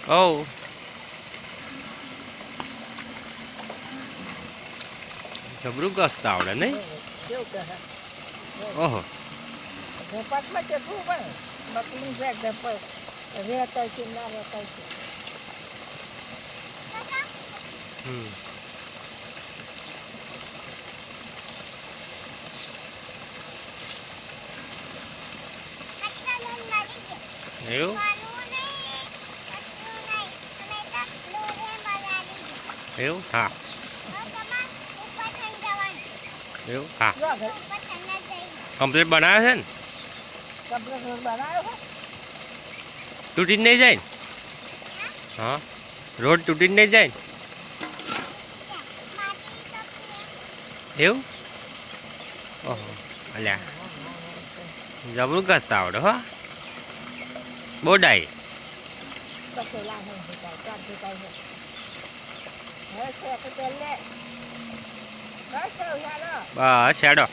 ઓ જબરું ઘસતા આવડે નહીં? ઓહો ઝપાટમાં કેટલું પણ બકરી રહેતા છે ના રહેતા છે. એવું એવું હા એવું હા કમ્પ્લીટ બનાવે છે ને? તૂટી જ નહીં જાય ને? હા રોડ તૂટી જ નહીં જાય ને? એવું ઓહો અલ્યા જબરું ઘસતા આવડે હો બોડાઈ બસ હેડો